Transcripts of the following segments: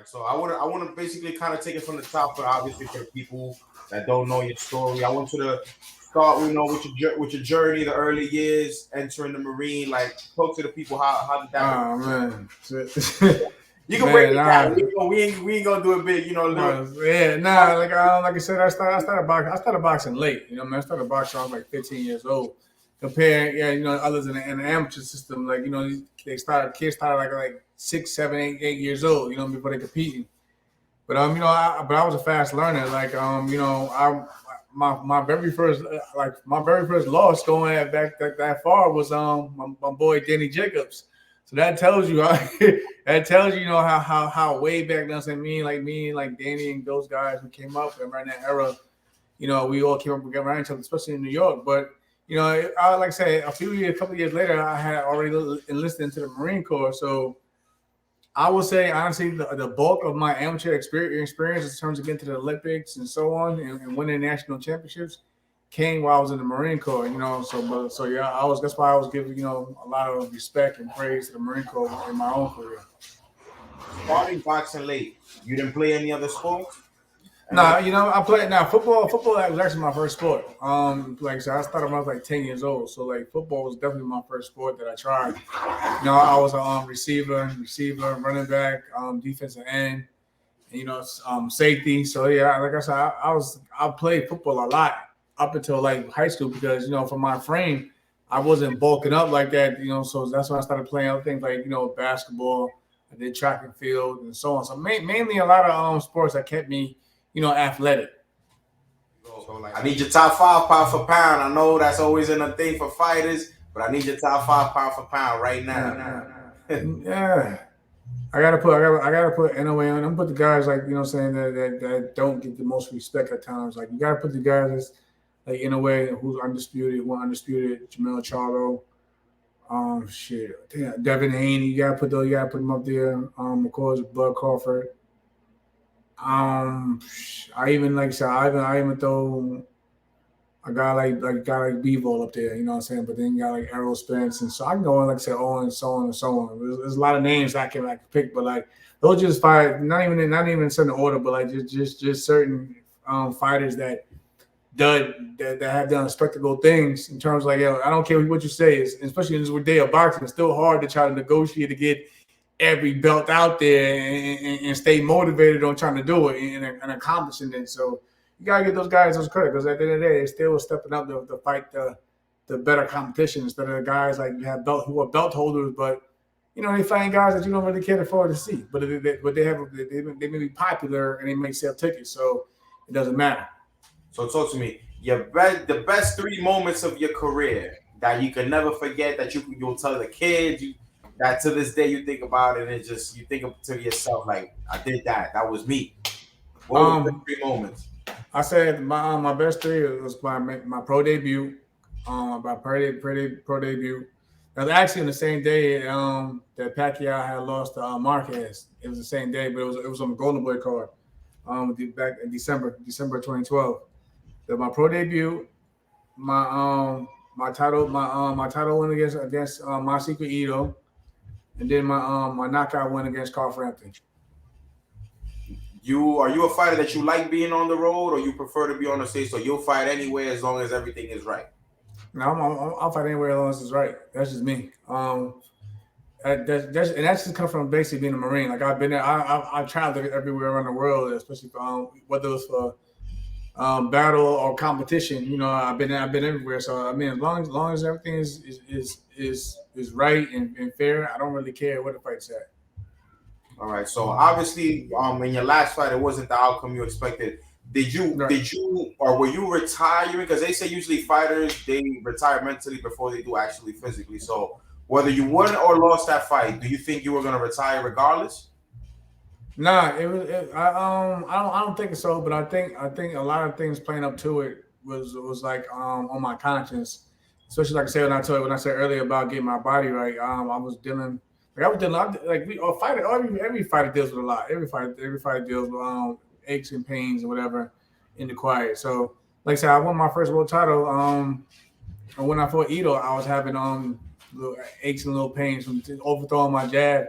So I want to basically kind of take it from the top, but obviously for the people that don't know your story, I want you to start, with your journey, the early years, entering the Marine. Like, talk to the people. How did that? Oh man, You can break man, it nah. down. We ain't gonna do it big, little. Yeah, nah. Like I said, I started boxing late. You know, man, I started boxing. I was like 15 years old. Comparing, yeah, others in the amateur system, like kids started like 6, 7, 8 years old. Before they competing. But I was a fast learner. Like I my very first loss going back that far was my boy Danny Jacobs. So that tells you how way back then. Me like Danny and those guys who came up around that era. We all came up around each other, especially in New York. But like I said, a couple of years later, I had already enlisted into the Marine Corps. So I would say honestly, the bulk of my amateur experience in terms of getting to the Olympics and so on, and winning national championships, came while I was in the Marine Corps. Yeah, that's why I was giving a lot of respect and praise to the Marine Corps in my own career. Starting boxing late. You didn't play any other sports? No, I played now football. Football was actually my first sport. Like I said, I started when I was like 10 years old. So like football was definitely my first sport that I tried. I was a receiver, running back, defensive end, and, safety. So yeah, like I said, I played football a lot up until like high school because for my frame, I wasn't bulking up like that. So that's when I started playing other things like basketball. I did track and field and so on. So mainly a lot of sports that kept me athletic. So like, I need your top 5 pound for pound. I know that's always in a thing for fighters, but I need your top 5 pound for pound right now. Yeah. I gotta put NOA on. I'm put the guys like saying that don't get the most respect at times. Like you gotta put the guys that's like in a way who's undisputed, Jamel Charlo, Devin Haney. You gotta put them up there. Of course, Bud Crawford. I even like I said, I even throw a guy like Bevo up there, you know what I'm saying? But then you got like Errol Spence, and so I can go on like I said, on and so on and so on. There's a lot of names I can pick, but like those just fight not even in certain order, but like just certain fighters that have done spectacle things in terms of like I don't care what you say, especially in this day of boxing, it's still hard to try to negotiate to get every belt out there and stay motivated on trying to do it and accomplishing it. So you gotta give those guys those credit because at the end of the day, they're still stepping up to fight the better competition instead of the guys like you have who are belt holders, but they find guys that you don't really care to see. But they may be popular and they may sell tickets, so it doesn't matter. So talk to me. The best 3 moments of your career that you can never forget that you'll tell the kids that to this day you think about it and you think to yourself like I did that. That was me. What were the 3 moments? I said my best 3 was my pro debut. My pro debut. That was actually on the same day that Pacquiao had lost to Marquez. It was the same day, but it was on the Golden Boy card. Back in December 2012. So my pro debut, my title win against Masahiko Ito, and then my knockout win against Carl Frampton. Are you a fighter that you like being on the road, or you prefer to be on the stage? So you'll fight anywhere as long as everything is right. No, I'll fight anywhere as long as it's right. That's just me. That's just come from basically being a Marine. Like I've been there. I've traveled everywhere around the world, especially whether it was for battle or competition. I've been everywhere. So I mean, as long as everything is right and fair, I don't really care what the fight's at. All right. So obviously, in your last fight, it wasn't the outcome you expected. Did you, or were you retiring? Because they say usually fighters they retire mentally before they do actually physically. So whether you won or lost that fight, do you think you were going to retire regardless? Nah, I don't think so. But I think a lot of things playing up to it was like on my conscience, especially like I said when I said earlier about getting my body right. I was dealing. Every fighter deals with a lot. Every fighter deals with aches and pains and whatever in the quiet. So, like I said, I won my first world title. And when I fought Ito, I was having little aches and little pains from overthrowing my jab.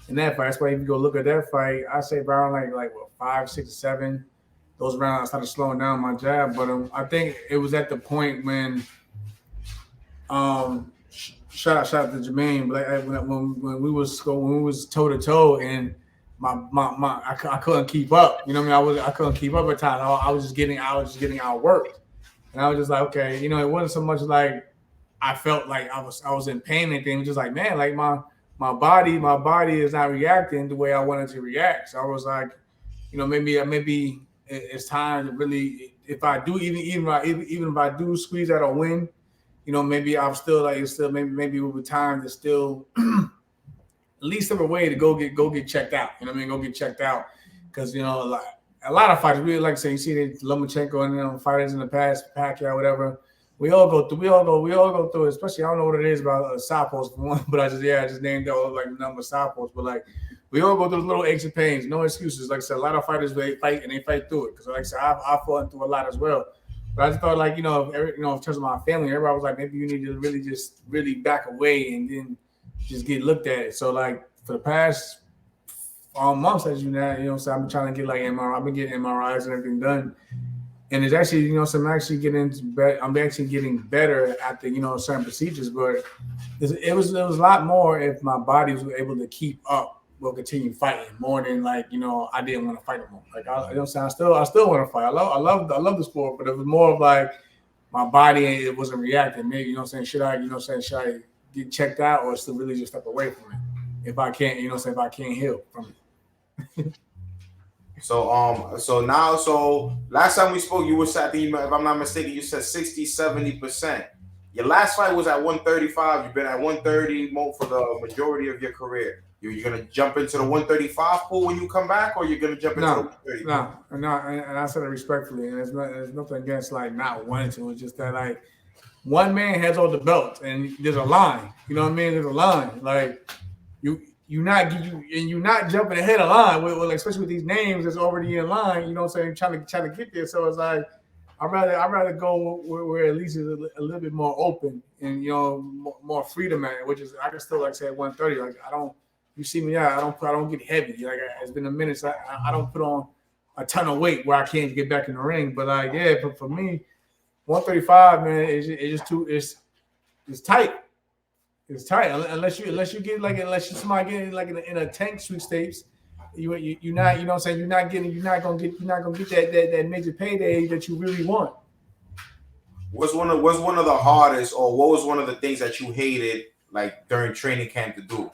in that fight. That's why if you go look at that fight, I say around like what 5, 6, 7. Those rounds I started slowing down my jab, but I think it was at the point when shout out to Jermaine, but when we was toe to toe and I couldn't keep up. You know what I mean? I couldn't keep up at times. I was just getting outworked, and I was just like, okay, you know, it wasn't so much like I felt like I was in pain and things. Just like, man, like my body is not reacting the way I wanted to react. So I was like, you know, maybe it's time to really, if I do even if I do squeeze out a win, you know, maybe I'm still like it's still maybe over time to still at least have a way to go get checked out. You know what I mean? Go get checked out because you know a lot of fighters really like say you see the Lomachenko and fighters in the past, Pacquiao, whatever. We all go through it. Especially I don't know what it is about southpaws for one, but I just named all like number of southpaws. But like we all go through little aches and pains, no excuses. Like I said, a lot of fighters they fight and they fight through it because like I said, I fought through a lot as well. But I just thought like in terms of my family, everybody was like maybe you need to really just really back away and then just get looked at it. So like for the past months, as you know, so I've been trying to get like MRI. I've been getting MRIs and everything done, and it's actually so I'm actually getting better after certain procedures. But it was a lot more if my body was able to keep up. Will continue fighting more than like I didn't want to fight anymore. Like I still want to fight. I love the sport, but it was more of like my body it wasn't reacting. Maybe should I should I get checked out or still really just step away from it if I can't if I can't heal from it. So last time we spoke, you were at the, if I'm not mistaken, you said 60-70%. Your last fight was at 135. You've been at 130 for the majority of your career. You're gonna jump into the 135 pool when you come back, or you're gonna jump into the 130? No, and I said it respectfully, and there's nothing against like not wanting to. It's just that like one man has all the belts, and there's a line. You know what I mean? There's a line. Like you're not jumping ahead of line. Like, especially with these names that's already in line. You know what I'm saying? Trying to get there. So it's like I'd rather go where at least it's a little bit more open and more freedom at it. Which is I can still like say at 130. Like I don't. You see me out. I don't get heavy. Like it's been a minute. So I don't put on a ton of weight where I can't get back in the ring. But like for me, 135 man, it's just too. It's tight. It's tight unless you get like unless you somebody getting like in a tank sweepstakes. You're not what I'm saying you're not gonna get that major payday that you really want. What's one of the hardest, or what was one of the things that you hated like during training camp to do?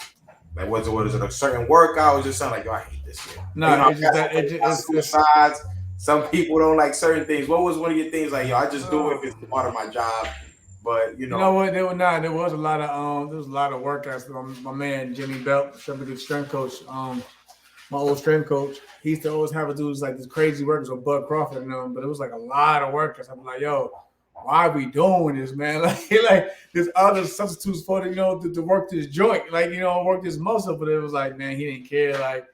Like, what is it? A certain workout? Or just sound like, yo, I hate this shit. No, it's sides. Some people don't like certain things. What was one of your things like, yo, I just do it because it's part of my job. But you know what? There was a lot of workouts. My man Jimmy Belt, good strength coach, my old strength coach. He used to always have to do like this crazy workouts with Bud Crawford and them. But it was like a lot of workouts. I'm like, yo, why are we doing this, man? Like there's other substitutes for to work this joint, like work this muscle. But it was like, man, he didn't care. Like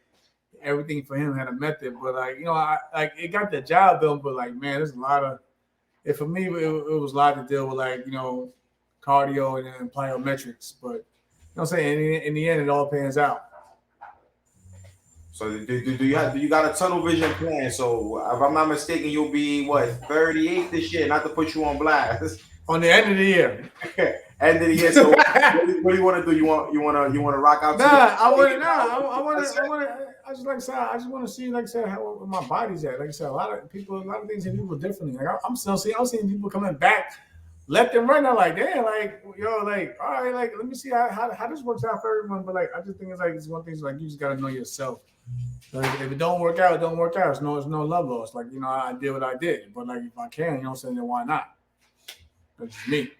everything for him had a method. But like I like it got the job done. But like, man, there's a lot of. And for me, it was a lot to deal with, like cardio and plyometrics. But what I'm saying in the end, it all pans out. So do you got a tunnel vision plan? So if I'm not mistaken, you'll be what 38 this year. Not to put you on blast. On the end of the year. End of the year. So what do you want to do? You want to rock out? I just want to see, like I said, how my body's at. Like I said, a lot of things hit people differently. Like I'm seeing people coming back left and right. I'm like, damn, like like all right, like let me see how this works out for everyone. But like I just think it's one thing. Like you just gotta know yourself. Like if it don't work out, it don't work out. It's no love lost. Like I did what I did. But like if I can, then why not? That's just me.